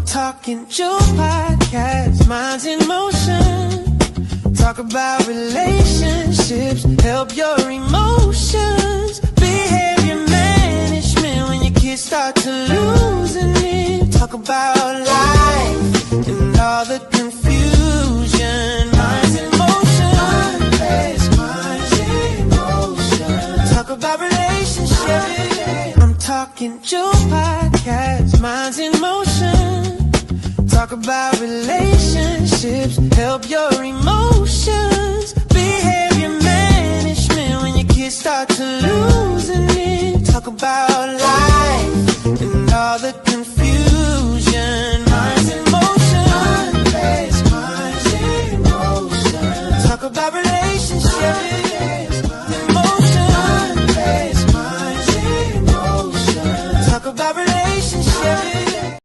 Talking Joe podcast, minds in motion. Talk about relationships, help your emotions. Behavior management when your kids start to losing it. Talk about life and all the confusion. Minds in motion. Minds in motion. Talk about relationships. I'm talking Joe podcast, minds in motion. Talk about relationships, help your emotions. Behavior management when your kids start to losing it. Talk about life and all the confusion. Minds in motion. Minds in motion. Talk about relationships. Emotion. Minds in motion. Talk about relationships.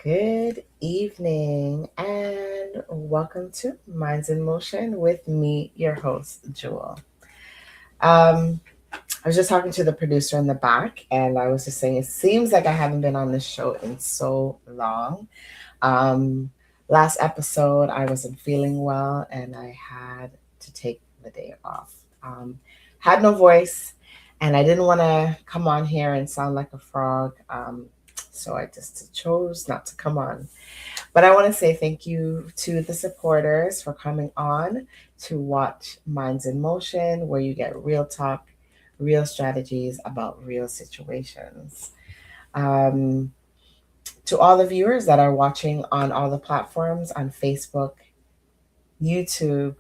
Good evening and welcome to Minds in Motion with me, your host, Jewel. I was just talking to the producer in the back and I was just saying it seems like I haven't been on this show in so long. Last episode, I wasn't feeling well and I had to take the day off. Had no voice and I didn't want to come on here and sound like a frog. So I just chose not to come on. But I want to say thank you to the supporters for coming on to watch Minds in Motion, where you get real talk, real strategies about real situations. To all the viewers that are watching on all the platforms on Facebook, YouTube,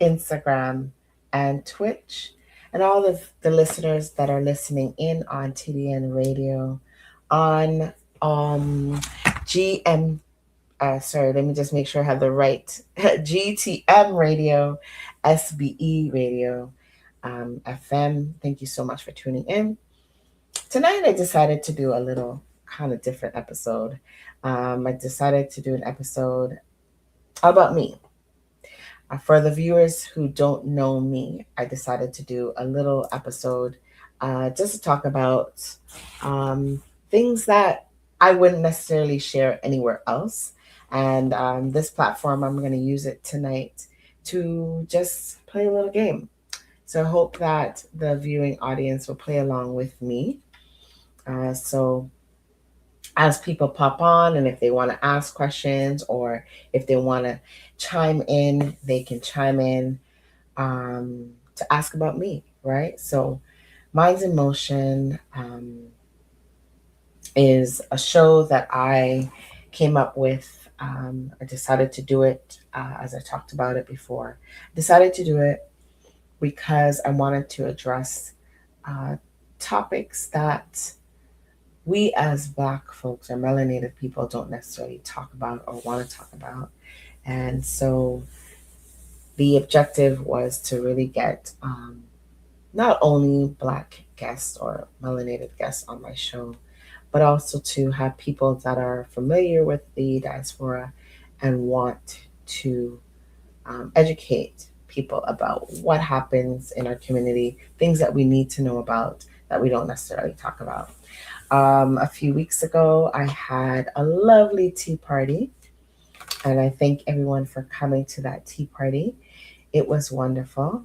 Instagram, and Twitch, and all of the listeners that are listening in on TDN Radio, on GM, sorry, let me just make sure I have the right, GTM Radio, SBE Radio, FM. Thank you so much for tuning in. Tonight I decided to do a little kind of different episode. I decided to do an episode about me. For the viewers who don't know me, I decided to do a little episode just to talk about things that I wouldn't necessarily share anywhere else. And this platform, I'm going to use it tonight to just play a little game. So I hope that the viewing audience will play along with me. So as people pop on and if they want to ask questions or if they want to chime in, they can chime in to ask about me, right? So Minds in Motion is a show that I came up with. I decided to do it, as I talked about it before. I decided to do it because I wanted to address topics that we as Black folks or melanated people don't necessarily talk about or want to talk about. And so the objective was to really get not only Black guests or melanated guests on my show, but also to have people that are familiar with the diaspora and want to educate people about what happens in our community, things that we need to know about that we don't necessarily talk about. A few weeks ago, I had a lovely tea party, and I thank everyone for coming to that tea party. It was wonderful.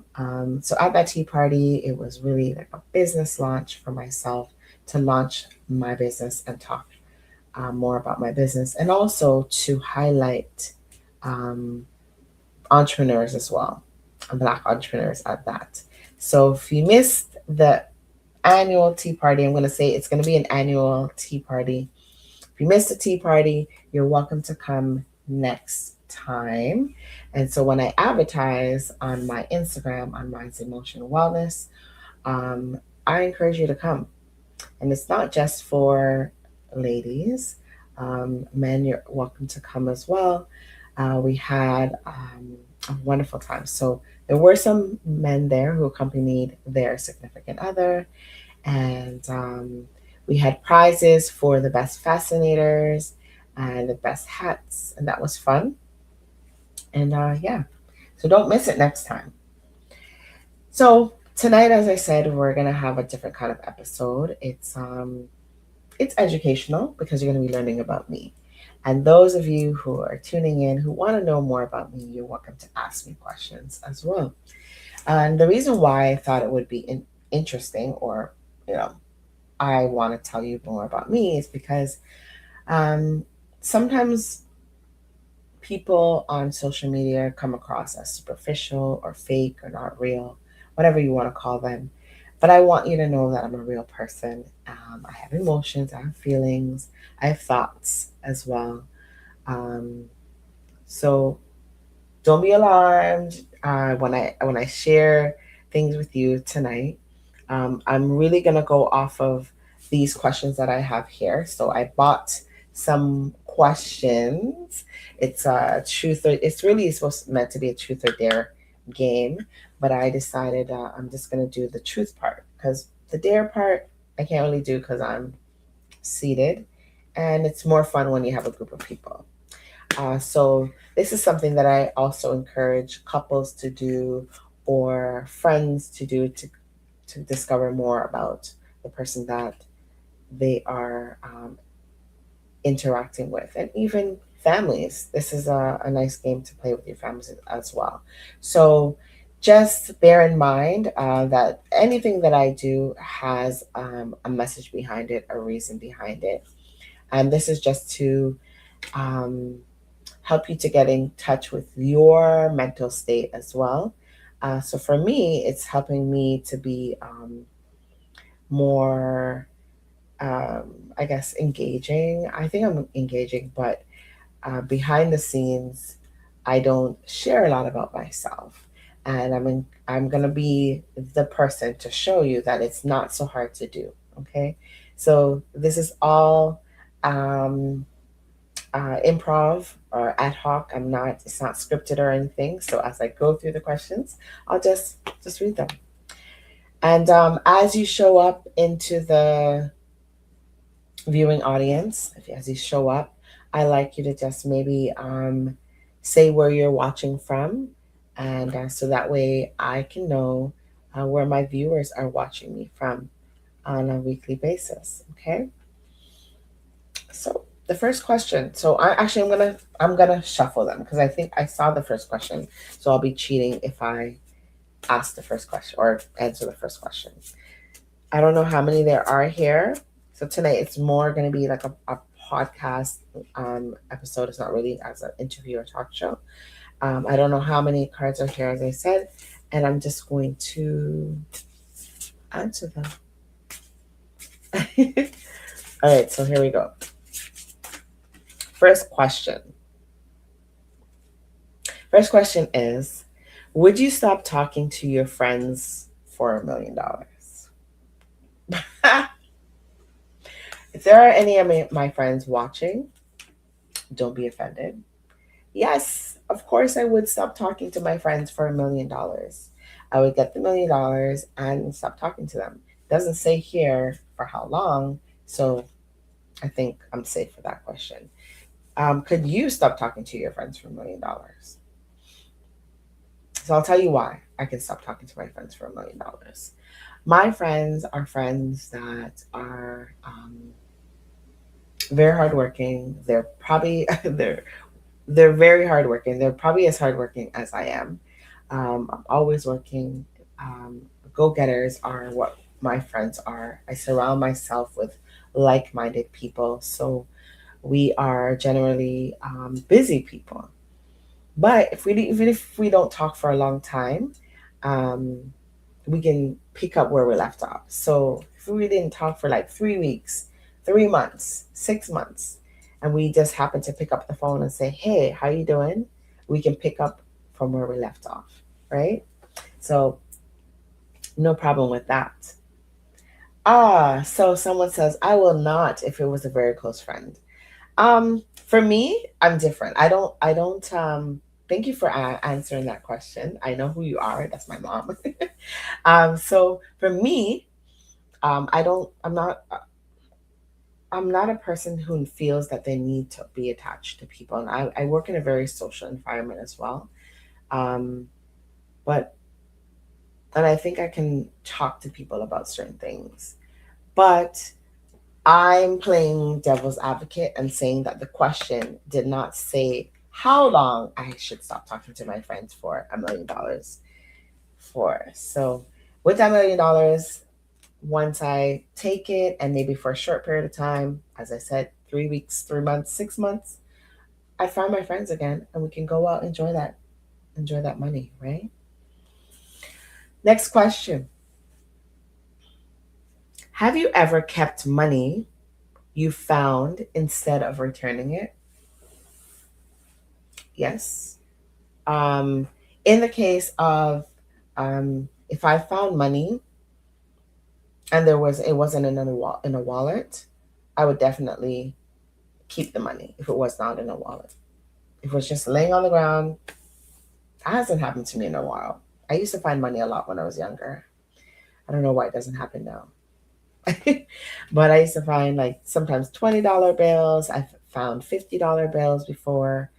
So at that tea party, it was really like a business launch for myself to launch my business and talk more about my business, and also to highlight entrepreneurs as well, Black entrepreneurs at that. So if you missed the annual tea party, I'm going to say it's going to be an annual tea party. If you missed the tea party, you're welcome to come next time. And so when I advertise on my Instagram on Minds in Motion Wellness, I encourage you to come. And it's not just for ladies. Men, you're welcome to come as well. We had a wonderful time. So there were some men there who accompanied their significant other. And we had prizes for the best fascinators and the best hats. And that was fun. And yeah, so don't miss it next time. So Tonight, as I said, we're gonna have a different kind of episode. It's educational because you're gonna be learning about me. And those of you who are tuning in who want to know more about me, you're welcome to ask me questions as well. And the reason why I thought it would be interesting, or you know, I want to tell you more about me, is because um, sometimes people on social media come across as superficial or fake or not real, whatever you want to call them. But I want you to know that I'm a real person. I have emotions, I have feelings, I have thoughts as well. Um, so don't be alarmed when I share things with you tonight. I'm really gonna go off of these questions that I have here. So I bought some questions. It's a truth or it's really supposed meant to be a truth or dare game, but I decided I'm just gonna do the truth part because the dare part I can't really do because I'm seated, and it's more fun when you have a group of people. So this is something that I also encourage couples to do or friends to do to discover more about the person that they are interacting with, and even families. This is a nice game to play with your families as well. So just bear in mind that anything that I do has a message behind it, a reason behind it. And this is just to um, help you to get in touch with your mental state as well. So for me, it's helping me to be more, I guess, engaging. I think I'm engaging, but behind the scenes, I don't share a lot about myself. And I'm gonna be the person to show you that it's not so hard to do. Okay, so this is all um, improv or ad hoc. I'm not. It's not scripted or anything. So as I go through the questions, I'll just read them. And as you show up into the viewing audience, as you show up, I like you to just maybe say where you're watching from, and so that way I can know where my viewers are watching me from on a weekly basis. Okay. So the first question. So I'm gonna shuffle them because I think I saw the first question. So I'll be cheating if I ask the first question or answer the first question. I don't know how many there are here. So tonight it's more gonna be like a podcast episode. It's not really as an interview or talk show. I don't know how many cards are here, as I said, and I'm just going to answer them. All right, so here we go. First question. First question is, would you stop talking to your friends for $1 million? If there are any of my friends watching, don't be offended. Yes, of course I would stop talking to my friends for $1 million. I would get the $1 million and stop talking to them. It doesn't say here for how long, so I think I'm safe for that question. Could you stop talking to your friends for $1 million? So I'll tell you why I can stop talking to my friends for $1 million. My friends are friends that are very hardworking. They're probably they're very hardworking. They're probably as hardworking as I am. I'm always working. Go-getters are what my friends are. I surround myself with like-minded people, so we are generally busy people. But even if we don't talk for a long time, um, we can pick up where we left off. So if we didn't talk for like 3 weeks, 3 months, 6 months, and we just happen to pick up the phone and say, "Hey, how you doing?" We can pick up from where we left off, right? So no problem with that. So someone says, "I will not if it was a very close friend." For me, I'm different. I don't. Thank you for answering that question. I know who you are. That's my mom. So for me, I don't. I'm not. I'm not a person who feels that they need to be attached to people, and I work in a very social environment as well. Um, but and I think I can talk to people about certain things. But I'm playing devil's advocate and saying that the question did not say how long I should stop talking to my friends for $1 million for. So, with that $1 million, once I take it, and maybe for a short period of time, as I said, 3 weeks, 3 months, 6 months, I find my friends again, and we can go out and enjoy that money, right? Next question: have you ever kept money you found instead of returning it? Yes. Um, in the case of if I found money and it wasn't in a wallet, I would definitely keep the money if it was not in a wallet. If it was just laying on the ground, that hasn't happened to me in a while. I used to find money a lot when I was younger. I don't know why it doesn't happen now. But I used to find like sometimes $20 bills. I've found $50 bills before.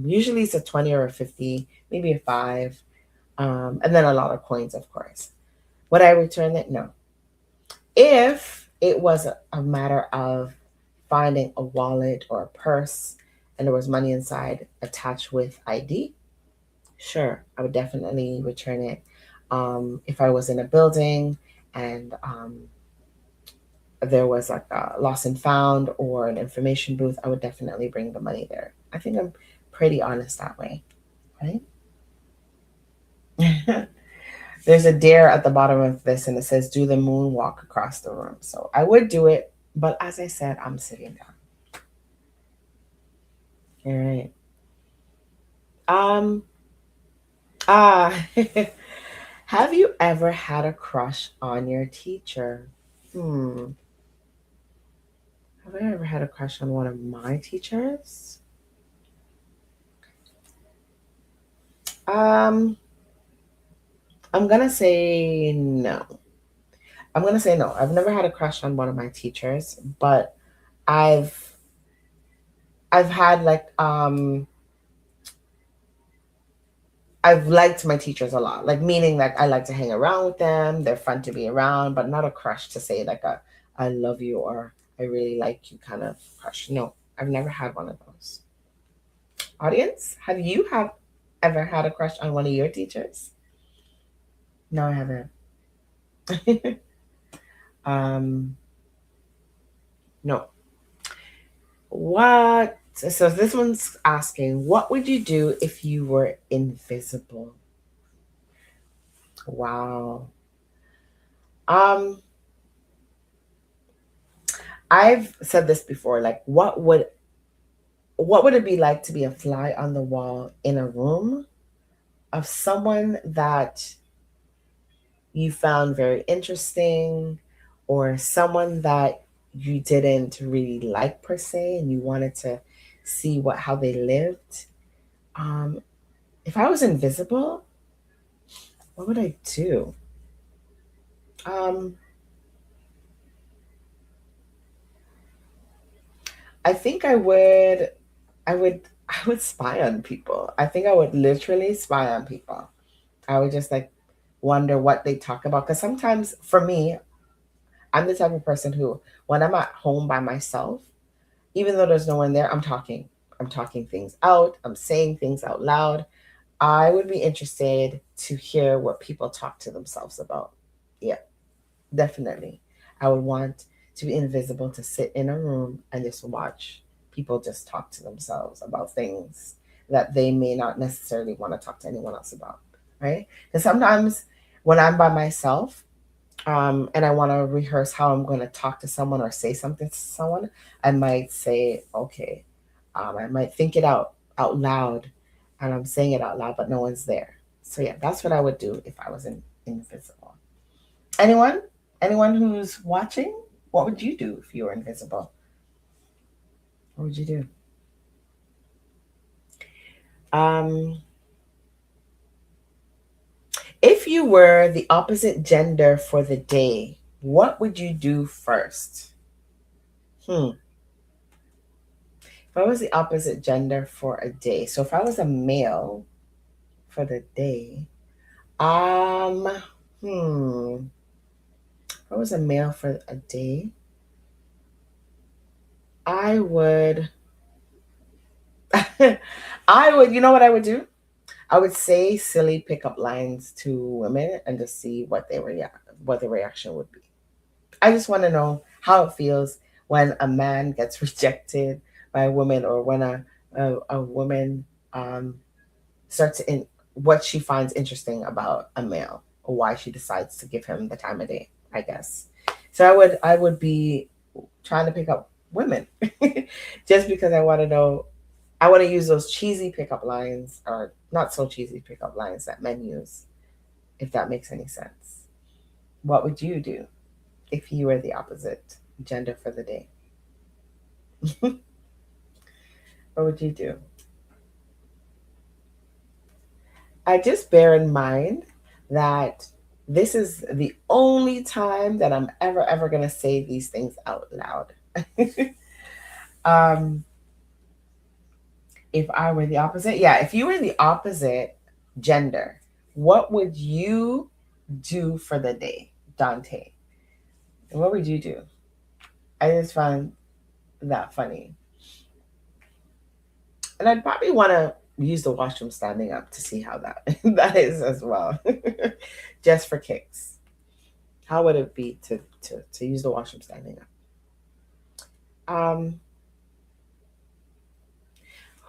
Usually it's a 20 or a 50, maybe a 5. And then a lot of coins, of course. Would I return it? No. If it was a matter of finding a wallet or a purse and there was money inside attached with ID, sure, I would definitely return it. If I was in a building and there was like a lost and found or an information booth, I would definitely bring the money there. I think I'm pretty honest that way, right? There's a dare at the bottom of this, and it says, "Do the moonwalk across the room." So I would do it, but as I said, I'm sitting down. All right. Um. Ah. Have you ever had a crush on your teacher? Hmm. Have I ever had a crush on one of my teachers? Um. I'm gonna say no. I'm gonna say no. I've never had a crush on one of my teachers, but I've I've had like I've liked my teachers a lot. Like meaning like I like to hang around with them. They're fun to be around, but not a crush to say like a I love you or I really like you kind of crush. No, I've never had one of those. Audience, have you have ever had a crush on one of your teachers? No, I haven't. um no. What so this one's asking, what would you do if you were invisible? Wow. Um I've said this before, like what would it be like to be a fly on the wall in a room of someone that you found very interesting or someone that you didn't really like per se and you wanted to see what how they lived? Um if I was invisible, what would I do? Um I think I would spy on people. I think I would literally spy on people. I would just like wonder what they talk about. Because sometimes for me, I'm the type of person who, when I'm at home by myself, even though there's no one there, I'm talking. I'm talking things out. I'm saying things out loud. I would be interested to hear what people talk to themselves about. Yeah, definitely. I would want to be invisible to sit in a room and just watch people just talk to themselves about things that they may not necessarily want to talk to anyone else about, right? Because sometimes when I'm by myself, and I want to rehearse how I'm going to talk to someone or say something to someone, I might say, okay, I might think it out loud, and I'm saying it out loud, but no one's there. So yeah, that's what I would do if I was invisible. Anyone? Anyone who's watching? What would you do if you were invisible? What would you do? Um, if you were the opposite gender for the day, what would you do first? Hmm. If I was the opposite gender for a day, so if I was a male for the day, Um, hmm. What was a male for a day? I would, I would, you know what I would do? I would say silly pickup lines to women and just see what the reaction would be. I just want to know how it feels when a man gets rejected by a woman, or when a woman um, starts in what she finds interesting about a male, or why she decides to give him the time of day, I guess. So I would be trying to pick up women just because I want to know. I want to use those cheesy pickup lines, or not so cheesy pickup lines that men use, if that makes any sense. What would you do if you were the opposite gender for the day? What would you do? I just bear in mind that this is the only time that I'm ever going to say these things out loud. um, if I were the opposite, yeah, if you were the opposite gender, what would you do for the day, Dante? What would you do? I just find that funny. And I'd probably want to use the washroom standing up to see how that that is as well. Just for kicks. How would it be to use the washroom standing up?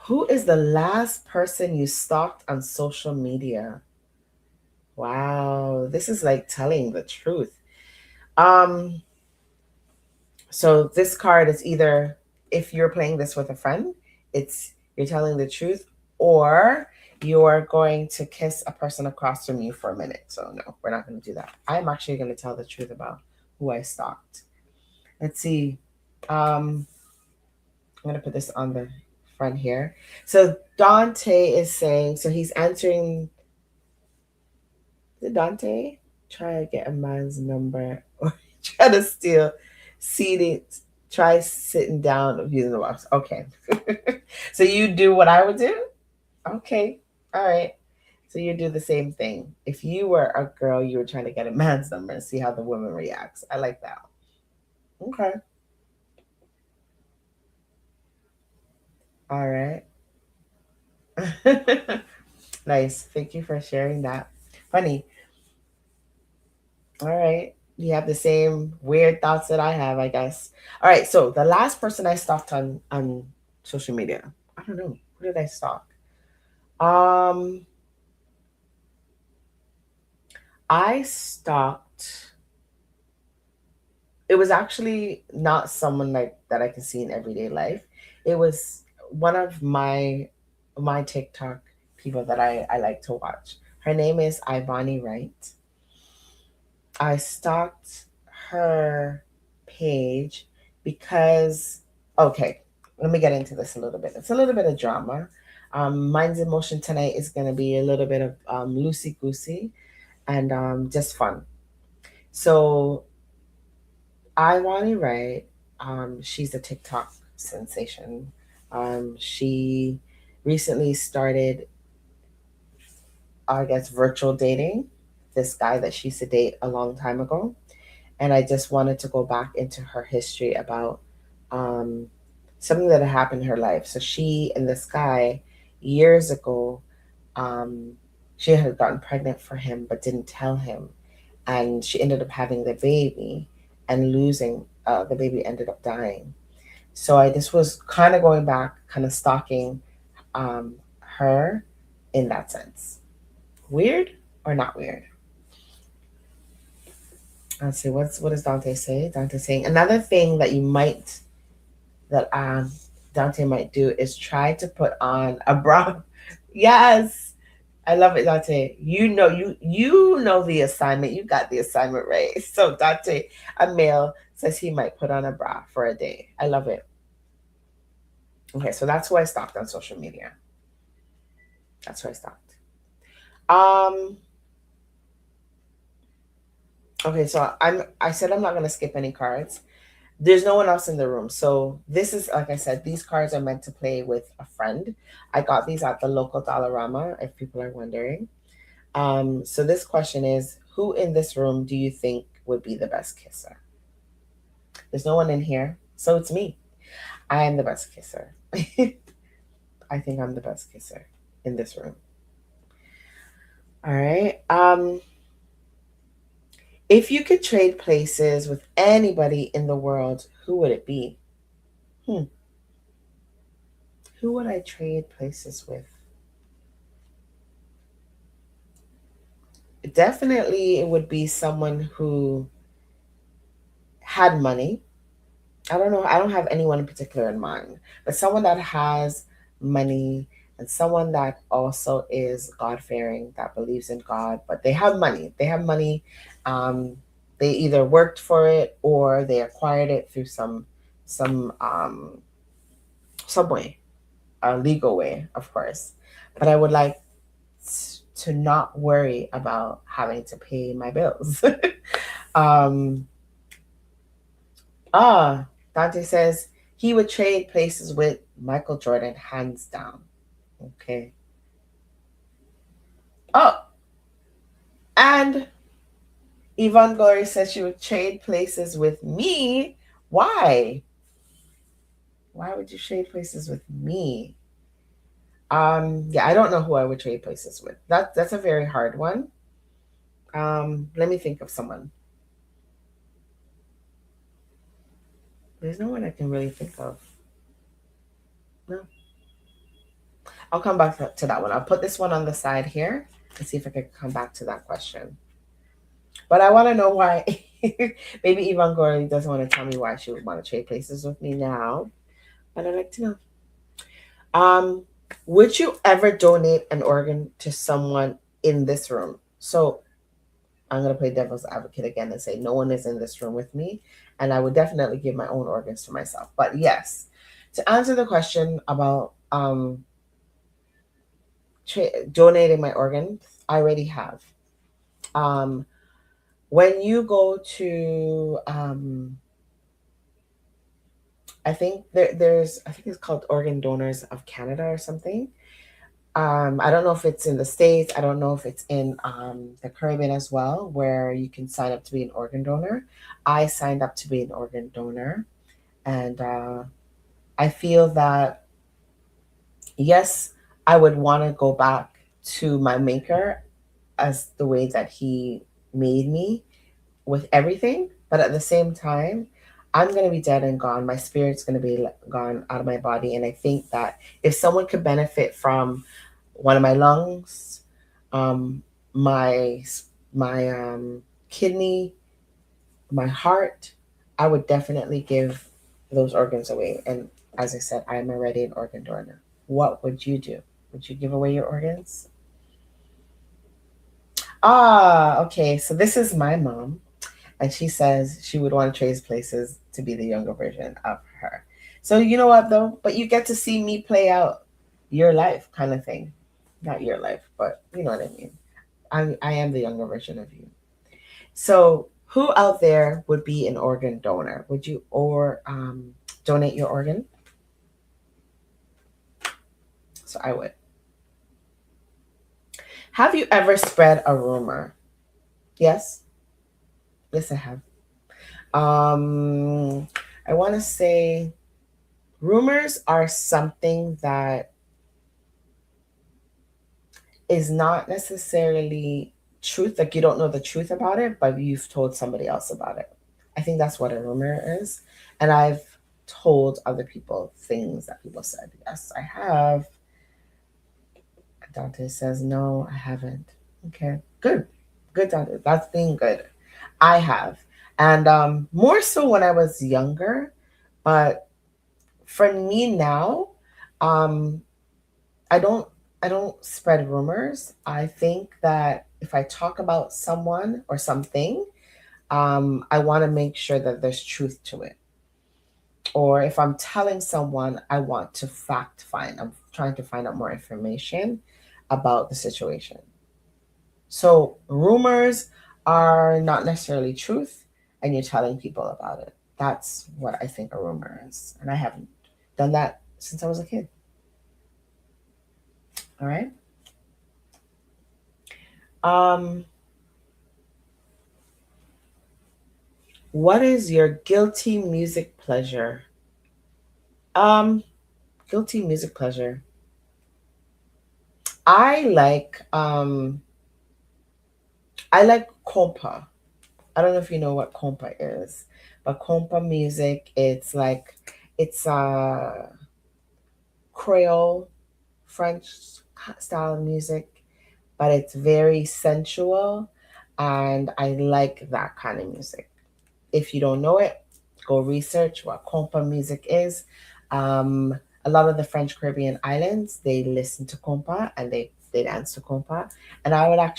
Who is the last person you stalked on social media? Wow, this is like telling the truth. Um, so this card is either, if you're playing this with a friend, it's you're telling the truth, or you're going to kiss a person across from you for a minute. So no, we're not going to do that. I'm actually going to tell the truth about who I stalked. Let's see. I'm going to put this on the front here. So Dante is saying, so he's answering, is it Dante? Try to get a man's number or try to steal seating, try sitting down using the box. Okay. So you do what I would do? Okay. All right. So you do the same thing. If you were a girl, you were trying to get a man's number and see how the woman reacts. I like that. Okay. All right. Nice. Thank you for sharing that. Funny. All right. You have the same weird thoughts that I have, I guess. All right. So the last person I stalked on social media, I don't know. Who did I stalk? Um, I stalked. It was actually not someone like that I can see in everyday life. It was one of my TikTok people that I like to watch. Her name is Ivani Wright. I stalked her page because, okay, let me get into this a little bit. It's a little bit of drama. Mine's emotion tonight is going to be a little bit of loosey goosey and just fun. So, I want right. She's a TikTok sensation. She recently started, I guess, virtual dating this guy that she used to date a long time ago, and I just wanted to go back into her history about um, something that had happened in her life. So she and this guy, years ago, um, she had gotten pregnant for him but didn't tell him, and she ended up having the baby and losing the baby ended up dying. So I just was kind of going back, kind of stalking her in that sense. Weird or not weird? Let's see, what does Dante say? Dante saying another thing that you might that Dante might do is try to put on a bra. Yes, I love it, Dante. You know the assignment. You got the assignment right. So Dante, a male, says he might put on a bra for a day. I love it. Okay, so that's who I stalked on social media. That's who I stalked. Um. Okay, so I said I'm not gonna skip any cards. There's no one else in the room. So this is, like I said, these cards are meant to play with a friend. I got these at the local Dollarama, if people are wondering. So this question is, who in this room do you think would be the best kisser? There's no one in here, so it's me. I am the best kisser. I think I'm the best kisser in this room. All right. If you could trade places with anybody in the world, who would it be? Hmm. Who would I trade places with? Definitely, it would be someone who had money. I don't know. I don't have anyone in particular in mind, but someone that has money and someone that also is God fearing, that believes in God, but they have money. They have money. Um, they either worked for it or they acquired it through some some way, a legal way, of course. But I would like to not worry about having to pay my bills. um, Dante says he would trade places with Michael Jordan, hands down. Okay. Oh, and Yvonne Glory says she would trade places with me. Why? Why would you trade places with me? Yeah, I don't know who I would trade places with. That's a very hard one. Let me think of someone. There's no one I can really think of. No. I'll come back to that one. I'll put this one on the side here and see if I can come back to that question. But I want to know why. Maybe Yvonne Gory doesn't want to tell me why she would want to trade places with me now. But I'd like to know. Um, would you ever donate an organ to someone in this room? So I'm going to play devil's advocate again and say no one is in this room with me. And I would definitely give my own organs to myself. But yes, to answer the question about donating my organs, I already have. When you go to, I think I think it's called Organ Donors of Canada or something. I don't know if it's in the States. I don't know if it's in the Caribbean as well, where you can sign up to be an organ donor. I signed up to be an organ donor. And I feel that, yes, I would want to go back to my maker as the way that he made me with everything. But at the same time, I'm going to be dead and gone. My spirit's going to be gone out of my body. And I think that if someone could benefit from one of my lungs, um, my kidney, my heart, I would definitely give those organs away. And as I said, I am already an organ donor. What would you do? Would you give away your organs? Okay. So this is my mom. And she says she would want to trade places to be the younger version of her. So you know what though? But you get to see me play out your life kind of thing. Not your life, but you know what I mean. I am the younger version of you. So who out there would be an organ donor? Would you or donate your organ? So I would. Have you ever spread a rumor? Yes. Yes, I have. Um, I want to say rumors are something that is not necessarily truth. Like you don't know the truth about it, but you've told somebody else about it. I think that's what a rumor is. And I've told other people things that people said. Yes, I have. Dante says, no, I haven't. Okay, good. Good, Dante. That's being good. I have. And more so when I was younger. But for me now, um, I don't I don't spread rumors. I think that if I talk about someone or something, I want to make sure that there's truth to it. Or if I'm telling someone, I want to fact find. I'm trying to find out more information about the situation. So rumors are not necessarily truth, and you're telling people about it. That's what I think a rumor is, and I haven't done that since I was a kid. All right. Um, what is your guilty music pleasure? Um, guilty music pleasure. I like um I like compa. I don't know if you know what compa is, but compa music, it's Creole French style music, but it's very sensual, and I like that kind of music. If you don't know it, go research what compa music is. Um, a lot of the French Caribbean islands, they listen to compa and they dance to compa, and I like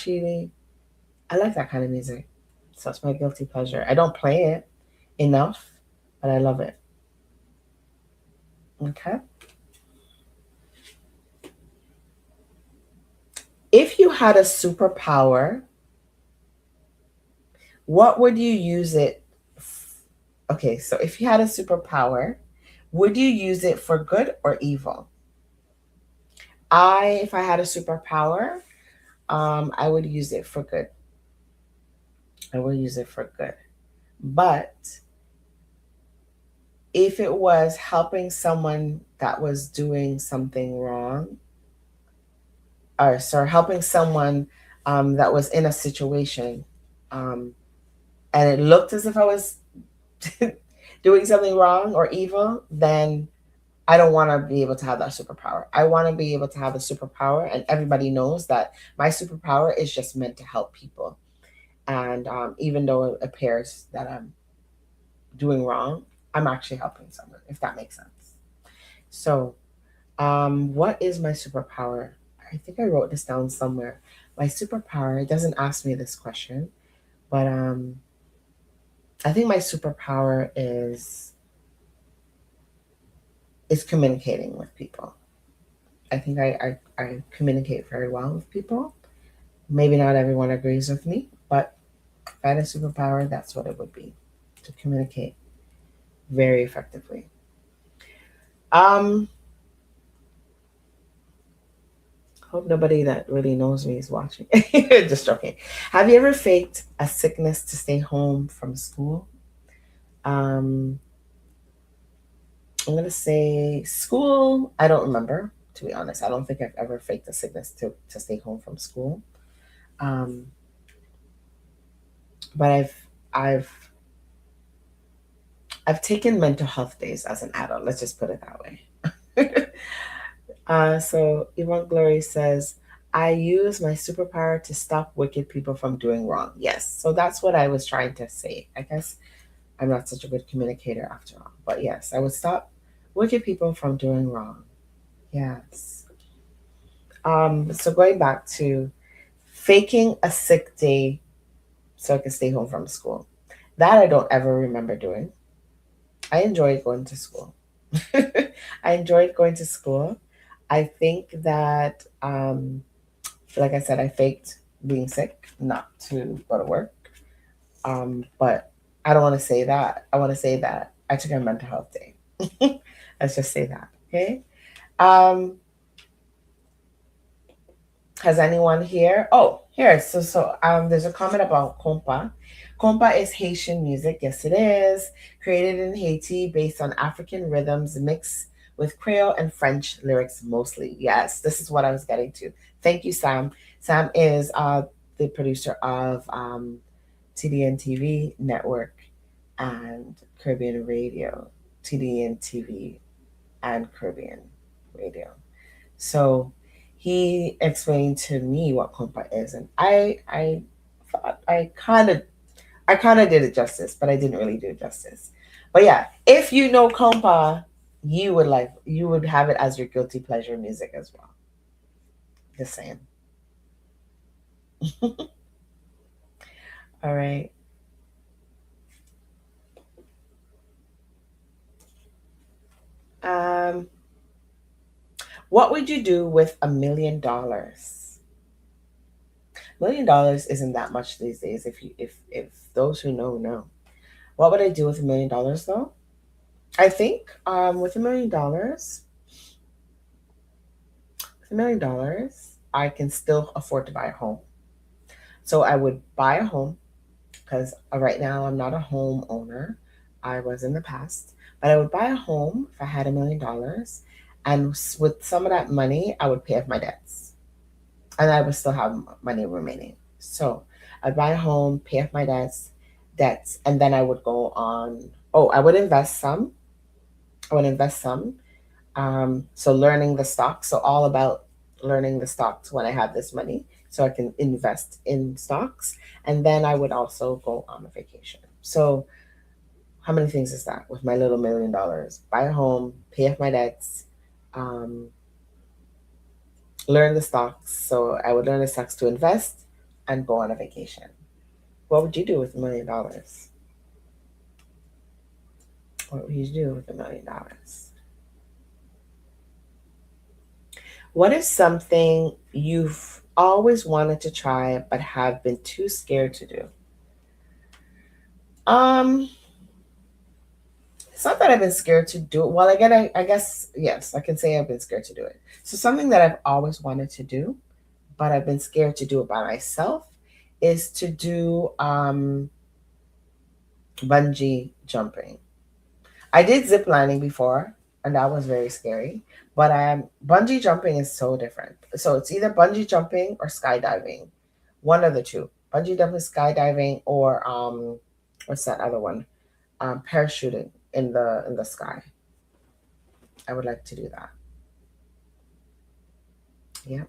that kind of music. So it's my guilty pleasure. I don't play it enough, but I love it. Okay. If you had a superpower, what would you use it? Okay, so if you had a superpower, would you use it for good or evil? If I had a superpower, I would use it for good. I would use it for good. But if it was helping someone that was doing something wrong, or sorry, helping someone that was in a situation, um, and it looked as if I was doing something wrong or evil, then I don't want to be able to have that superpower. I want to be able to have a superpower, and everybody knows that my superpower is just meant to help people. And even though it appears that I'm doing wrong, I'm actually helping someone, if that makes sense. So, what is my superpower? I think I wrote this down somewhere. My superpower, it doesn't ask me this question, but I think my superpower is communicating with people. I think I communicate very well with people. Maybe not everyone agrees with me, but if I had a superpower, that's what it would be, to communicate very effectively. Um, Hope nobody that really knows me is watching. Just joking. Have you ever faked a sickness to stay home from school? Um, I'm gonna say school. I don't remember, to be honest. I don't think I've ever faked a sickness to stay home from school. Um, but I've I've taken mental health days as an adult. Let's just put it that way. So Yvonne Glory says, I use my superpower to stop wicked people from doing wrong. Yes. So that's what I was trying to say. I guess I'm not such a good communicator after all. But yes, I would stop wicked people from doing wrong. Yes. So going back to faking a sick day so I can stay home from school. That I don't ever remember doing. I enjoyed going to school. I enjoyed going to school. I think that, like I said, I faked being sick not to go to work. But I don't want to say that. I want to say that I took a mental health day. Let's just say that. Okay. Um, has anyone here? Oh, here. There's a comment about compa. Compa is Haitian music. Yes, it is. Created in Haiti based on African rhythms mixed with Creole and French lyrics mostly. Yes, this is what I was getting to. Thank you, Sam. Sam is the producer of TDN TV Network and Caribbean Radio. TDN TV and Caribbean Radio. So he explained to me what compa is, and I thought I kind of did it justice, but I didn't really do it justice. But yeah, if you know compa, you would have it as your guilty pleasure music as well. Just saying. All right. Um, what would you do with $1 million? $1 million isn't that much these days. If those who know, what would I do with $1 million though? I think with $1 million, I can still afford to buy a home. So I would buy a home because right now I'm not a homeowner. I was in the past, but I would buy a home if I had $1 million, and with some of that money, I would pay off my debts, and I would still have money remaining. So I'd buy a home, pay off my debts, and then I would go on. Oh, I would invest some. I would invest some. So learning the stocks. So all about learning the stocks when I have this money, so I can invest in stocks, and then I would also go on a vacation. So how many things is that with my little $1 million? Buy a home, pay off my debts, um, learn the stocks. So I would learn the stocks to invest and go on a vacation. What would you do with $1 million? What would you do with $1 million? What is something you've always wanted to try but have been too scared to do? Um, it's not that I've been scared to do it. Well, again, I guess yes, I can say I've been scared to do it. So something that I've always wanted to do, but I've been scared to do it by myself, is to do bungee jumping. I did zip lining before, and that was very scary. But bungee jumping is so different. So it's either bungee jumping or skydiving, one of the two. Bungee jumping, skydiving, or what's that other one? Parachuting in the sky. I would like to do that. Yeah,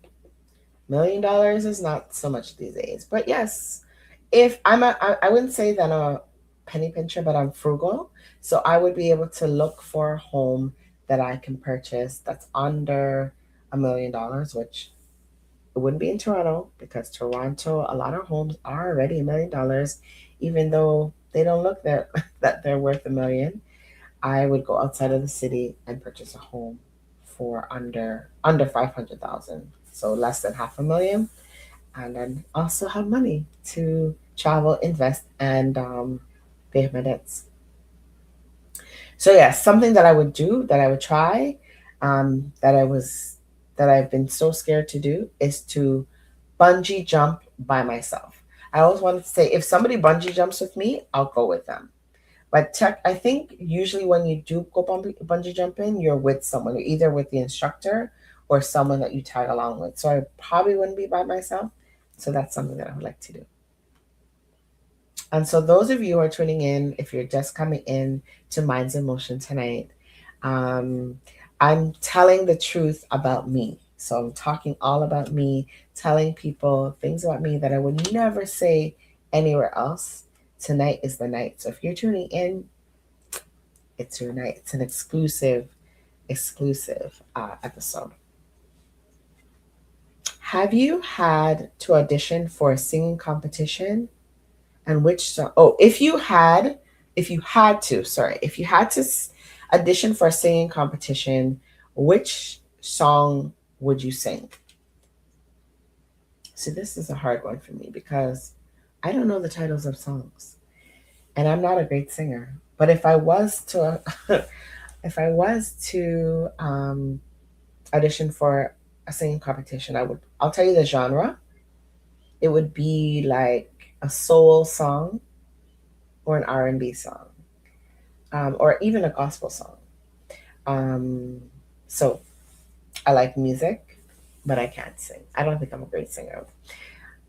$1 million is not so much these days, but yes, if I wouldn't say that I'm a penny pincher, but I'm frugal. So I would be able to look for a home that I can purchase that's under $1 million, which it wouldn't be in Toronto, because Toronto, a lot of homes are already $1 million, even though they don't look that that they're worth $1 million. I would go outside of the city and purchase a home for under 500,000, so less than half a million, and then also have money to travel, invest, and pay my debts. So yeah, something that I would do, that I would try, that I've been so scared to do, is to bungee jump by myself. I always wanted to say, if somebody bungee jumps with me, I'll go with them. But I think usually when you do go bungee jumping, you're with someone. You're either with the instructor or someone that you tag along with. So I probably wouldn't be by myself. So that's something that I would like to do. And so those of you who are tuning in, if you're just coming in to Minds in Motion tonight, um, I'm telling the truth about me. So I'm talking all about me, telling people things about me that I would never say anywhere else. Tonight is the night. So if you're tuning in, it's your night. It's an exclusive episode. Have you had to audition for a singing competition? And which song? Oh, if you had to audition for a singing competition, which song would you sing? See, this is a hard one for me because I don't know the titles of songs, and I'm not a great singer. But if I was to, if I was to audition for a singing competition, I'll tell you the genre. It would be like a soul song or an R&B song, or even a gospel song. Um, so I like music, but I can't sing. I don't think I'm a great singer.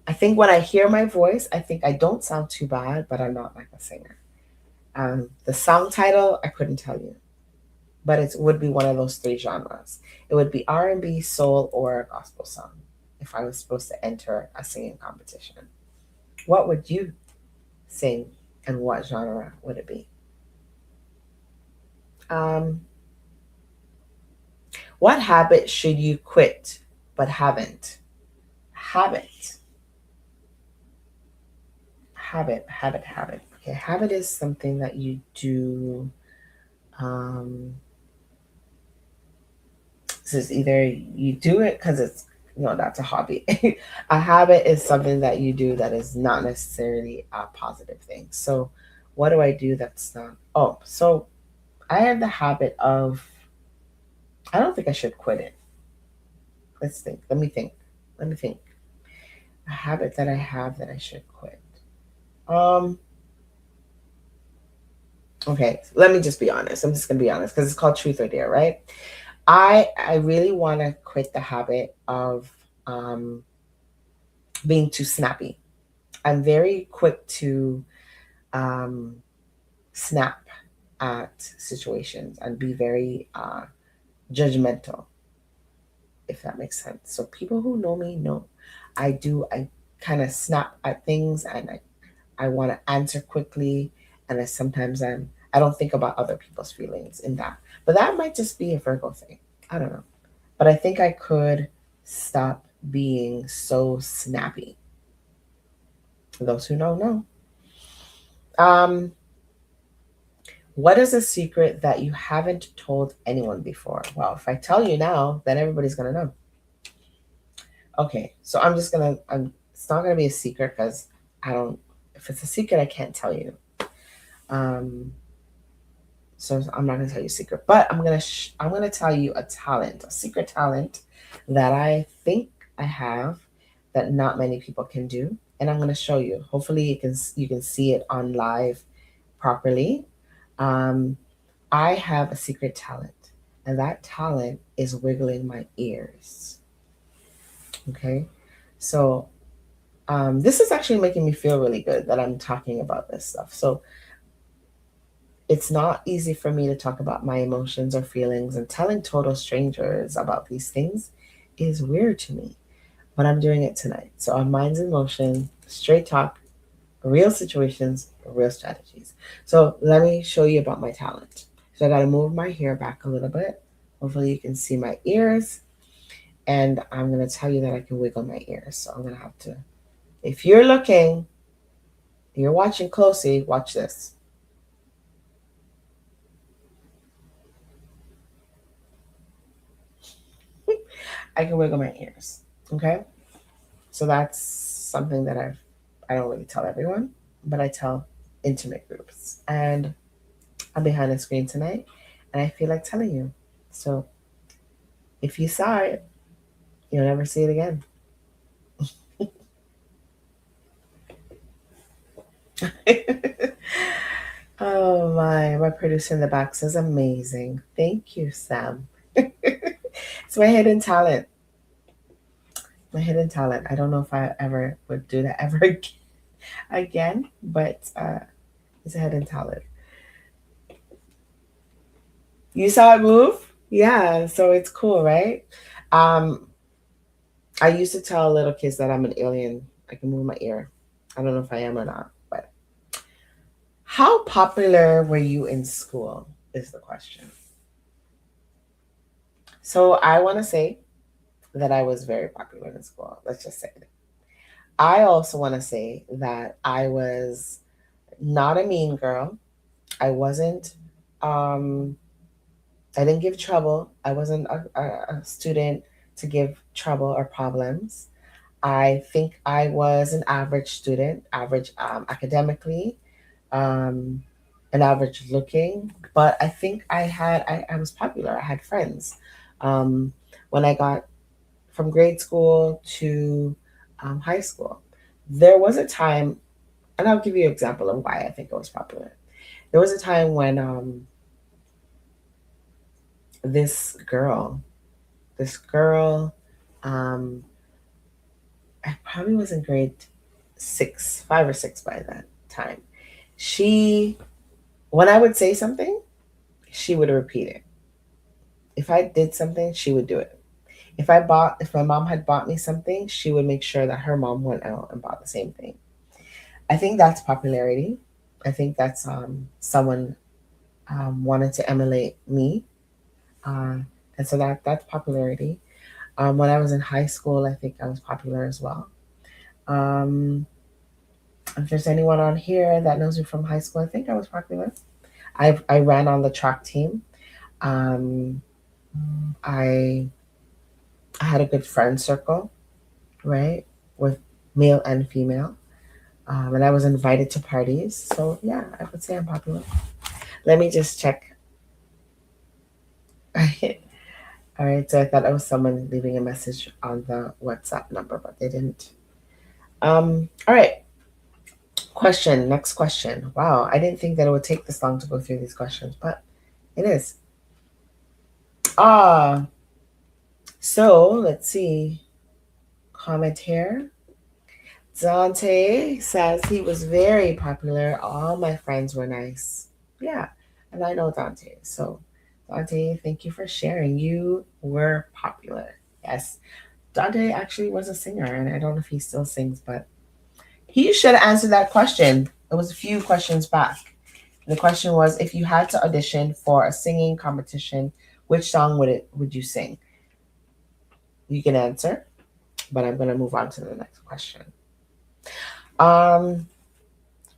I think when I hear my voice, I think I don't sound too bad, but I'm not like a singer. The song title, I couldn't tell you, but it would be one of those three genres. It would be R&B, soul, or a gospel song if I was supposed to enter a singing competition. What would you sing, and what genre would it be? Um, what habit should you quit but haven't? Habit. Habit. Okay, habit is something that you do. Um, this is either you do it because it's, no, that's a hobby. A habit is something that you do that is not necessarily a positive thing. So, what do I do that's not? Oh, so I have the habit of. I don't think I should quit it. Let's think. Let me think. A habit that I have that I should quit. Um, okay, let me just be honest. I'm just gonna be honest because it's called Truth or Dare, right? I really want to quit the habit of um, being too snappy. I'm very quick to um, snap at situations and be very judgmental, if that makes sense. So people who know me know I kind of snap at things, and I want to answer quickly, and I don't think about other people's feelings in that. But that might just be a Virgo thing. I don't know. But I think I could stop being so snappy. For those who know. Um, what is a secret that you haven't told anyone before? Well, if I tell you now, then everybody's gonna know. Okay, so it's not gonna be a secret because I don't, if it's a secret, I can't tell you. Um, so I'm not gonna tell you a secret, but I'm gonna tell you a talent, a secret talent that I think I have that not many people can do, and I'm gonna show you. Hopefully, you can see it on live properly. Um, I have a secret talent, and that talent is wiggling my ears. Okay, so this is actually making me feel really good that I'm talking about this stuff. So it's not easy for me to talk about my emotions or feelings, and telling total strangers about these things is weird to me. But I'm doing it tonight. So on Minds in Motion, straight talk, real situations, real strategies. So let me show you about my talent. So I got to move my hair back a little bit. Hopefully you can see my ears. And I'm going to tell you that I can wiggle my ears. So I'm going to have to, if you're looking, you're watching closely, watch this. I can wiggle my ears. Okay? So that's something that I don't really tell everyone, but I tell intimate groups. And I'm behind the screen tonight, and I feel like telling you. So if you saw it, you'll never see it again. Oh my producer in the back says amazing. Thank you, Sam. It's my hidden talent. My hidden talent. I don't know if I ever would do that ever again, but it's a hidden talent. You saw it move? Yeah, so it's cool, right? Um, I used to tell little kids that I'm an alien. I can move my ear. I don't know if I am or not, but how popular were you in school is the question. So I want to say that I was very popular in school. Let's just say that. I also want to say that I was not a mean girl. I wasn't, um, I didn't give trouble. I wasn't a student to give trouble or problems. I think I was an average student, average academically, um, and average looking. But I think I was popular. I had friends. Um, when I got from grade school to high school, there was a time, and I'll give you an example of why I think I was popular. There was a time when this girl, this girl, um, I probably was in grade 6, 5 or 6 by that time. She, when I would say something, she would repeat it. If I did something, she would do it. If my mom had bought me something, she would make sure that her mom went out and bought the same thing. I think that's popularity. I think that's someone wanted to emulate me, uh, and so that's popularity. When I was in high school, I think I was popular as well. Um, if there's anyone on here that knows me from high school, I think I was popular. I ran on the track team. Um, I I had a good friend circle, right, with male and female, and I was invited to parties. So yeah, I would say I'm popular. Let me just check. All right, so I thought it was someone leaving a message on the WhatsApp number, but they didn't. All right. Question. Next question. Wow, I didn't think that it would take this long to go through these questions, but it is. Ah, so let's see. Comment here. Dante says he was very popular. All my friends were nice. Yeah, and I know Dante. So, Dante, thank you for sharing. You were popular. Yes, Dante actually was a singer, and I don't know if he still sings, but he should answer that question. It was a few questions back. The question was, if you had to audition for a singing competition, which song would you sing? You can answer, but I'm gonna move on to the next question. Um,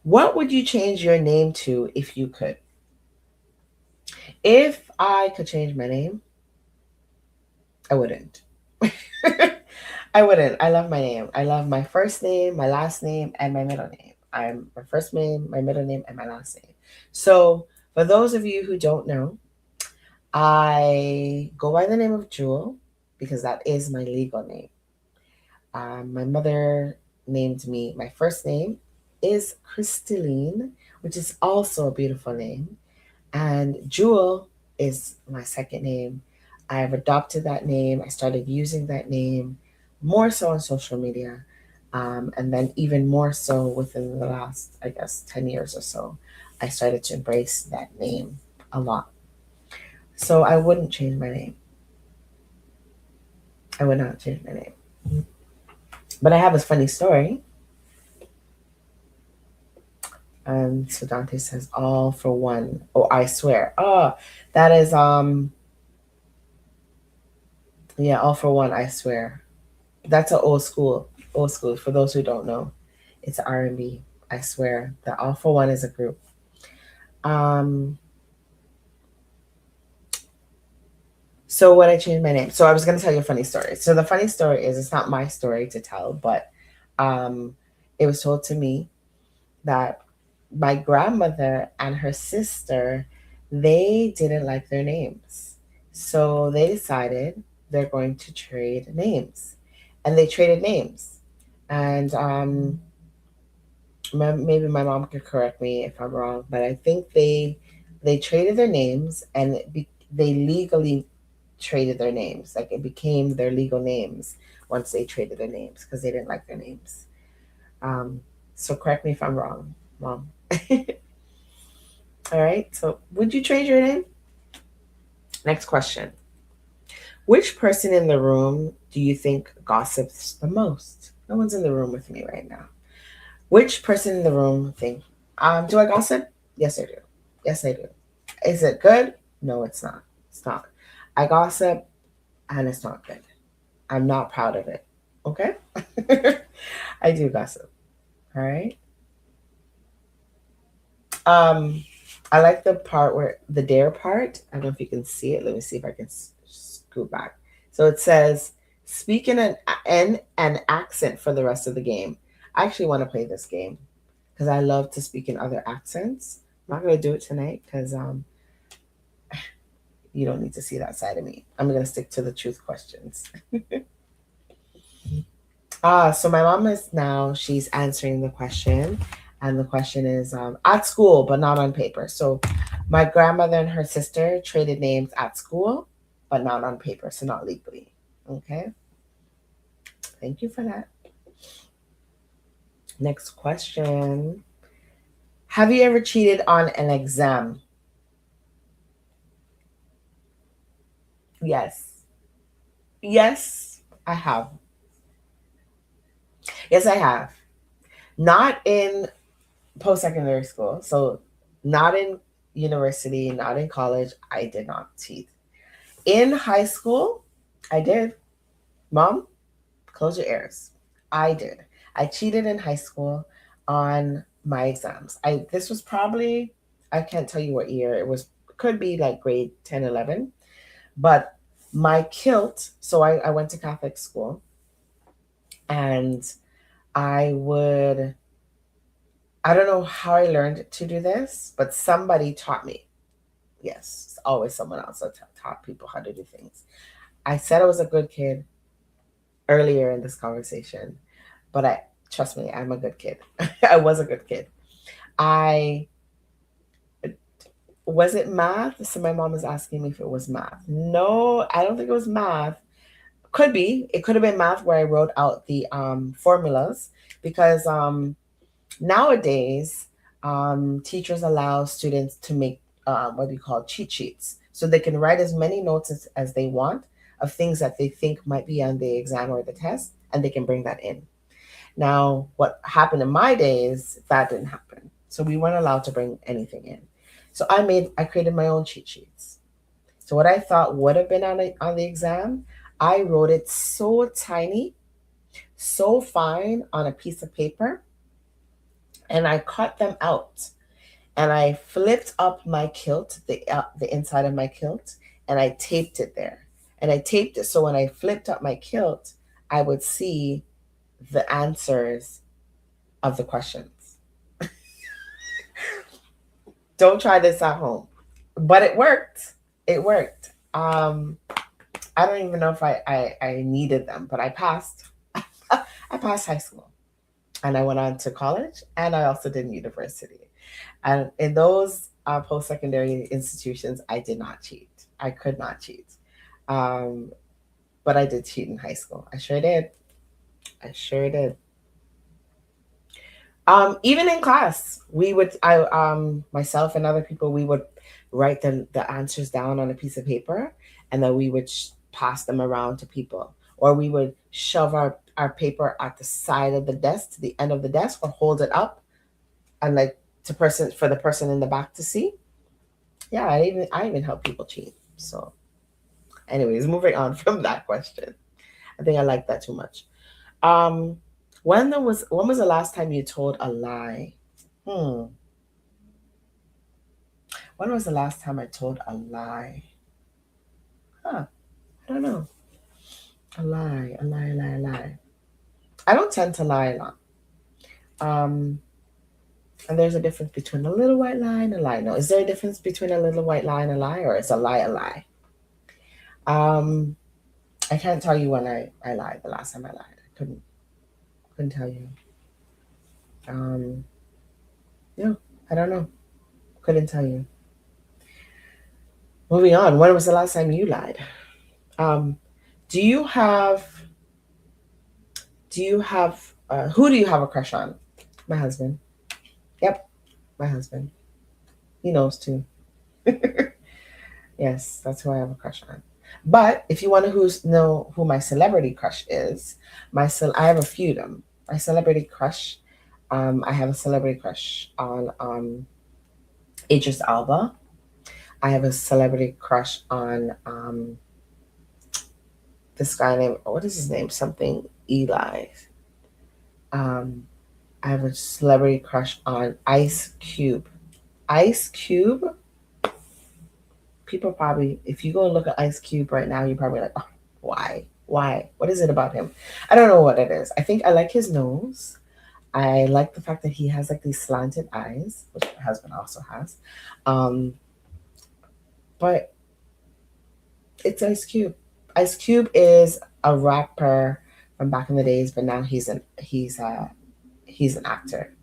what would you change your name to if you could? If I could change my name, I wouldn't. I wouldn't. I love my name. I love my first name, my last name, and my middle name. I'm my first name, my middle name, and my last name. So, for those of you who don't know, I go by the name of Jewel because that is my legal name. My mother named me, my first name is Christeline, which is also a beautiful name. And Jewel is my second name. I've adopted that name. I started using that name more so on social media. And then even more so within the last, I guess, 10 years or so, I started to embrace that name a lot. So I wouldn't change my name. I would not change my name. But I have a funny story. So Dante says, all for one. Oh, I swear. Oh, that is yeah, all for one, I swear. That's an old school. Old school. For those who don't know. It's R&B. I swear. The All for One is a group. Um so when I changed my name. So I was gonna tell you a funny story. So the funny story is it's not my story to tell, but um it was told to me that my grandmother and her sister, they didn't like their names. So they decided they're going to trade names. And they traded names. And maybe my mom could correct me if I'm wrong, but I think they traded their names and they legally traded their names. Like it became their legal names once they traded their names because they didn't like their names. Um, so correct me if I'm wrong, mom. All right. So, would you trade your name? Next question. Which person in the room do you think gossips the most? No one's in the room with me right now. Which person in the room think, do I gossip? Yes, I do. Yes, I do. Is it good? No, it's not. It's not. I gossip and it's not good. I'm not proud of it. Okay? I do gossip. All right. Um, I like the part where the dare part. I don't know if you can see it. Let me see if I can scoot back. So it says, speak in an accent for the rest of the game. I actually want to play this game because I love to speak in other accents. I'm not going to do it tonight because you don't need to see that side of me. I'm going to stick to the truth questions. So my mom is now, she's answering the question. And the question is at school, but not on paper. So my grandmother and her sister traded names at school, but not on paper. So not legally. Okay. Thank you for that. Next question. Have you ever cheated on an exam? Yes. Yes, I have. Yes, I have. Not in post secondary school. So, not in university, not in college. I did not cheat. In high school, I did. Mom, close your ears. I did. I cheated in high school on my exams. This was probably, I can't tell you what year. Could be like grade 10, 11. But my kilt, so I went to Catholic school and I would, I don't know how I learned to do this, but somebody taught me. Yes, it's always someone else that taught people how to do things. I said I was a good kid earlier in this conversation, but Trust me, I'm a good kid. I was a good kid. I Was it math? So my mom was asking me if it was math. No, I don't think it was math. Could be. It could have been math where I wrote out the formulas because nowadays teachers allow students to make what do you call cheat sheets, so they can write as many notes as they want of things that they think might be on the exam or the test, and they can bring that in. Now, what happened in my days, that didn't happen. So we weren't allowed to bring anything in. So I created my own cheat sheets. So what I thought would have been on the exam, I wrote it so tiny, so fine on a piece of paper, and I cut them out. And I flipped up my kilt, the inside of my kilt, and I taped it there. And I taped it so when I flipped up my kilt, I would see the answers of the questions. Don't try this at home. But it worked. It worked. I don't even know if I needed them, but I passed. I passed high school. And I went on to college, and I also did university. And in those post secondary institutions, I did not cheat. I could not cheat. Um, but I did cheat in high school. I sure did. I sure did. Even in class, myself and other people, we would write the answers down on a piece of paper, and then we would pass them around to people, or we would shove our paper at the side of the desk, to the end of the desk, or hold it up, and like for the person in the back to see. Yeah, I even help people cheat. So, anyways, moving on from that question, I think I like that too much. Um, when was the last time you told a lie? Hmm. When was the last time I told a lie? Huh. I don't know. A lie, a lie, a lie, a lie. I don't tend to lie a lot. Um, and there's a difference between a little white lie and a lie. No, is there a difference between a little white lie and a lie, or is a lie a lie? Um, I can't tell you when I lied the last time I lied. I couldn't tell you. Um, yeah, I don't know. Couldn't tell you. Moving on. When was the last time you lied? Um, do you have who do you have a crush on? My husband. Yep, my husband. He knows too. Yes, that's who I have a crush on. But if you want to know who my celebrity crush is, I have a few of them. My celebrity crush, I have a celebrity crush on Idris Alba. I have a celebrity crush on this guy named, what is his name? Something Eli. Um, I have a celebrity crush on Ice Cube. Ice Cube. People probably, if you go and look at Ice Cube right now, you're probably like, oh, why? Why? What is it about him? I don't know what it is. I think I like his nose. I like the fact that he has like these slanted eyes, which my husband also has. Um, but it's Ice Cube. Ice Cube is a rapper from back in the days, but now he's an actor.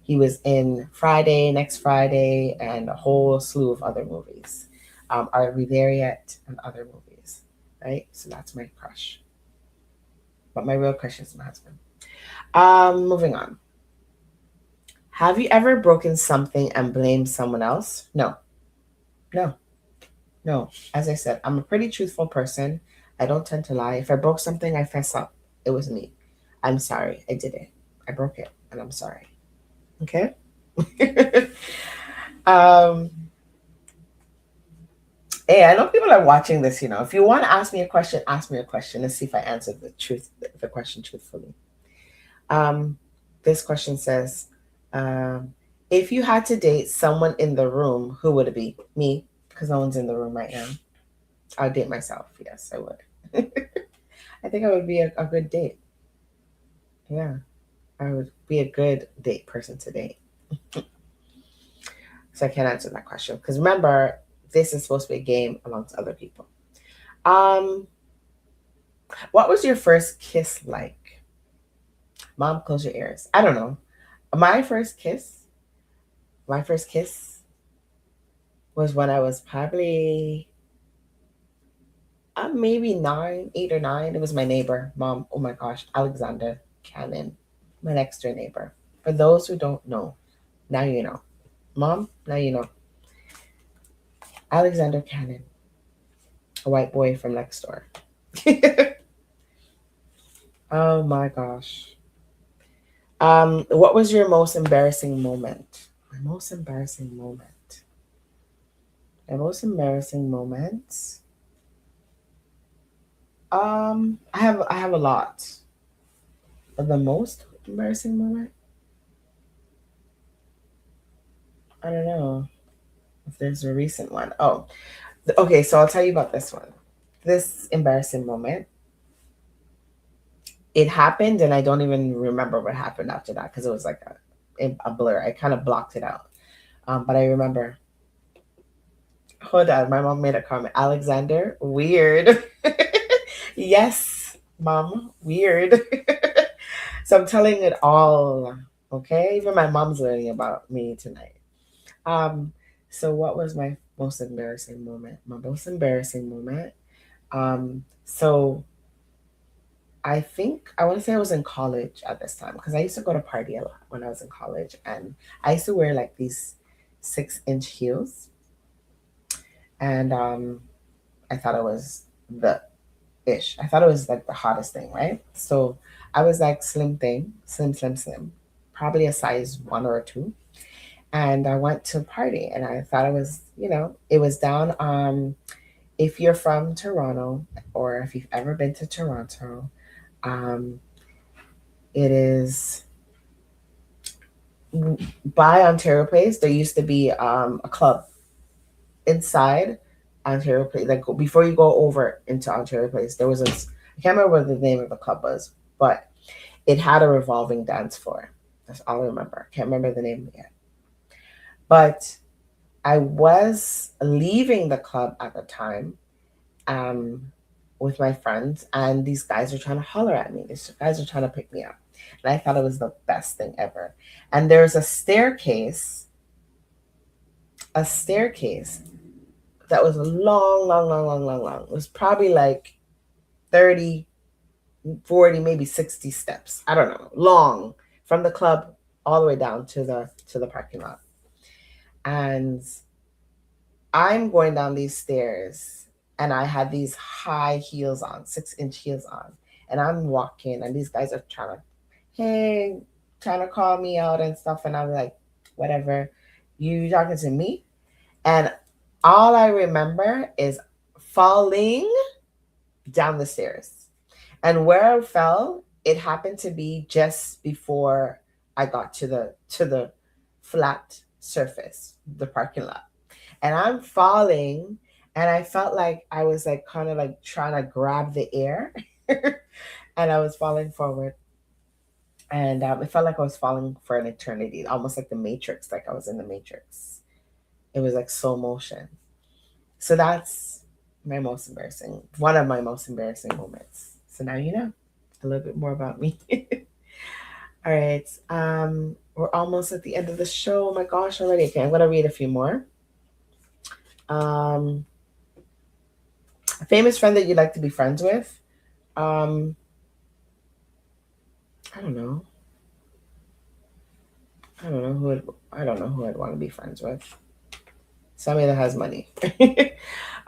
He was in Friday, Next Friday, and a whole slew of other movies. Are We There Yet? And other movies, right? So that's my crush. But my real crush is my husband. Moving on. Have you ever broken something and blamed someone else? No, no, no. As I said, I'm a pretty truthful person. I don't tend to lie. If I broke something, I fess up. It was me. I'm sorry. I did it. I broke it, and I'm sorry. Okay. um, Hey, I know people are watching this. If you want to ask me a question, ask me a question. Let's see if I answered the question truthfully. Um, this question says, if you had to date someone in the room, who would it be? Me, because no one's in the room right now. I'd date myself. Yes, I would. I think I would be a good date. Yeah, I would be a good date person to date. So I can't answer that question because remember, this is supposed to be a game amongst other people. Um, what was your first kiss like? Mom, close your ears. I don't know. My first kiss, my first kiss was when I was probably maybe 8 or 9. It was my neighbor, mom. Oh my gosh, Alexander Cannon, my next door neighbor. For those who don't know, now you know. Mom, now you know. Alexander Cannon, a white boy from next door. Oh my gosh. What was your most embarrassing moment? My most embarrassing moment. My most embarrassing moments. I have a lot. But the most embarrassing moment? I don't know if there's a recent one. Oh, okay. So I'll tell you about this one. This embarrassing moment. It happened, and I don't even remember what happened after that because it was like a blur. I kind of blocked it out. But I remember. Hold on, my mom made a comment. Alexander, weird. Yes, mom, weird. So I'm telling it all. Okay, even my mom's learning about me tonight. Um, so what was my most embarrassing moment? My most embarrassing moment. So I think I want to say I was in college at this time because I used to go to party a lot when I was in college, and I used to wear like these 6-inch heels, and I thought it was the ish. I thought it was like the hottest thing, right? So I was like slim thing, slim, slim, slim, probably a size 1 or 2. And I went to a party and I thought it was, it was down. If you're from Toronto or if you've ever been to Toronto, um, it is by Ontario Place. There used to be a club inside Ontario Place. Like before you go over into Ontario Place, there was this. I can't remember what the name of the club was, but it had a revolving dance floor. That's all I remember. Can't remember the name yet. But I was leaving the club at the time um, with my friends, and these guys are trying to holler at me. These guys are trying to pick me up. And I thought it was the best thing ever. And there's a staircase that was long, long, long, long, long, long. It was probably like 30, 40, maybe 60 steps. I don't know. Long from the club all the way down to the parking lot. And I'm going down these stairs and I had these high heels on, 6-inch heels on. And I'm walking and these guys are hey, trying to call me out and stuff. And I'm like, whatever. You talking to me? And all I remember is falling down the stairs. And where I fell, it happened to be just before I got to the flat surface, the parking lot. And I'm falling, and I felt like I was like kind of like trying to grab the air, and I was falling forward, and it felt like I was falling for an eternity, almost like the Matrix, like I was in the Matrix. It was like slow motion. So that's one of my most embarrassing moments. So now you know a little bit more about me. All right. We're almost at the end of the show. Oh my gosh, already. Okay, I'm gonna read a few more. Um, a famous friend that you'd like to be friends with. Um, I don't know. I don't know who I'd want to be friends with. Somebody that has money.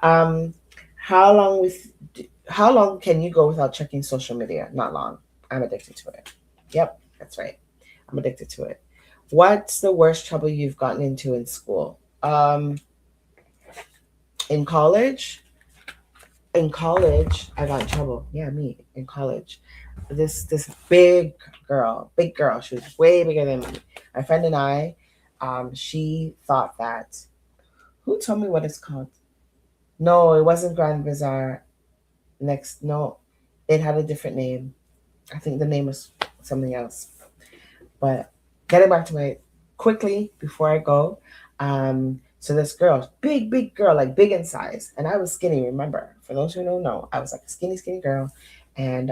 um, how long with how long can you go without checking social media? Not long. I'm addicted to it. Yep, that's right. I'm addicted to it. What's the worst trouble you've gotten into in school? In college, I got in trouble. Yeah, me in college. This big girl. She was way bigger than me. My friend and I, she thought that. Who told me what it's called? No, it wasn't Grand Bazaar. No, it had a different name. I think the name was something else. But getting back to my quickly before I go, so this girl, big girl, like big in size, and I was skinny. Remember, for those who don't know, I was like a skinny girl, and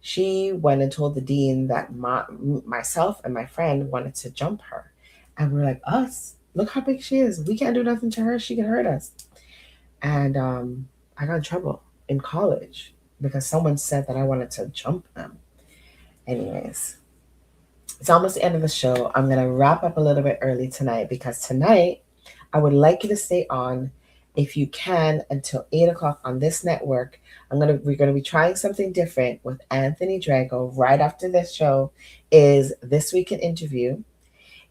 She went and told the dean that myself and my friend wanted to jump her. And we're like, us? Look how big she is. We can't do nothing to her. She can hurt us. And I got in trouble in college because someone said that I wanted to jump them. Anyways, it's almost the end of the show. I'm going to wrap up a little bit early tonight because tonight I would like you to stay on, if you can, until 8 o'clock on this network. We're gonna be trying something different with Anthony Drago. Right after this show is This Week in Interview.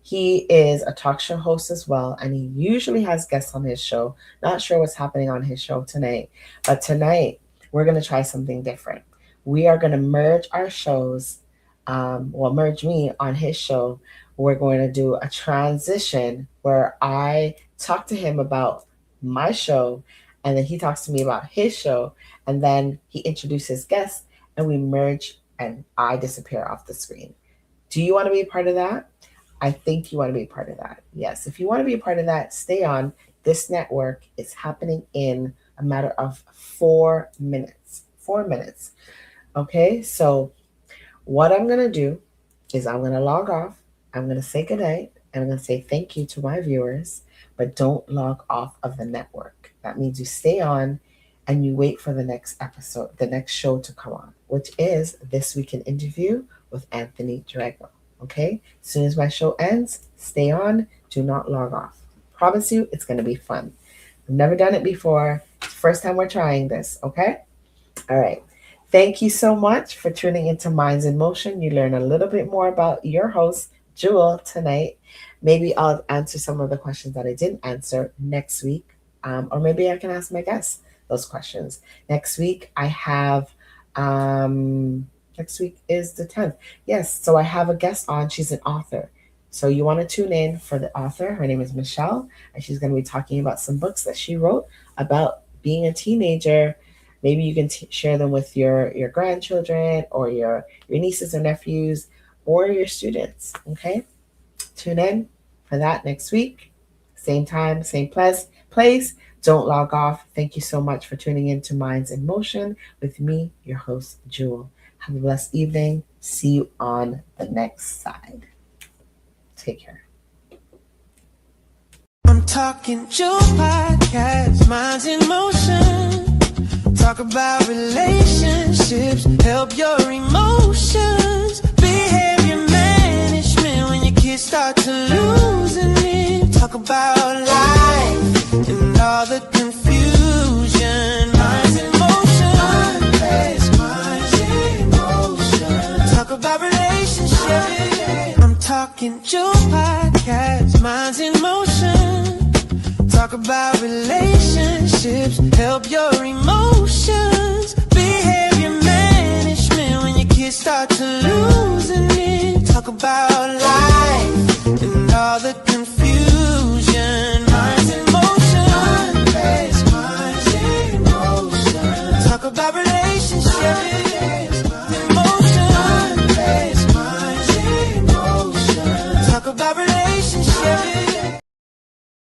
He is a talk show host as well, and he usually has guests on his show. Not sure what's happening on his show tonight, but tonight we're gonna try something different. We are gonna merge our shows. Merge me on his show. We're going to do a transition where I talk to him about my show, and then he talks to me about his show, and then he introduces guests, and we merge, and I disappear off the screen. Do you want to be a part of that? I think you want to be a part of that. Yes, if you want to be a part of that, stay on. This network is happening in a matter of 4 minutes. 4 minutes. Okay, so what I'm going to do is I'm going to log off. I'm going to say goodnight, and I'm going to say thank you to my viewers, but don't log off of the network. That means you stay on and you wait for the next episode, the next show to come on, which is This Week in Interview with Anthony Drago. Okay? As soon as my show ends, stay on. Do not log off. Promise you, it's going to be fun. I've never done it before. It's the first time we're trying this. Okay? All right. Thank you so much for tuning into Minds in Motion. You learn a little bit more about your host, Jewel, tonight. Maybe I'll answer some of the questions that I didn't answer next week. Or maybe I can ask my guests those questions. Next week, I have, next week is the 10th. Yes, so I have a guest on. She's an author. So you want to tune in for the author. Her name is Michelle, and she's going to be talking about some books that she wrote about being a teenager. Maybe you can share them with your grandchildren or your nieces or nephews or your students, okay? Tune in for that next week. Same time, same place. Don't log off. Thank you so much for tuning in to Minds in Motion with me, your host, Jewel. Have a blessed evening. See you on the next side. Take care. I'm talking Joe Podcast, Minds in Motion. Talk about relationships, help your emotions, behavior management when your kids start to losing it. Talk about life and all the confusion. Minds in motion. Talk about relationships. I'm talking Joe Podcast, Minds in Motion. Talk about relationships, help your emotions.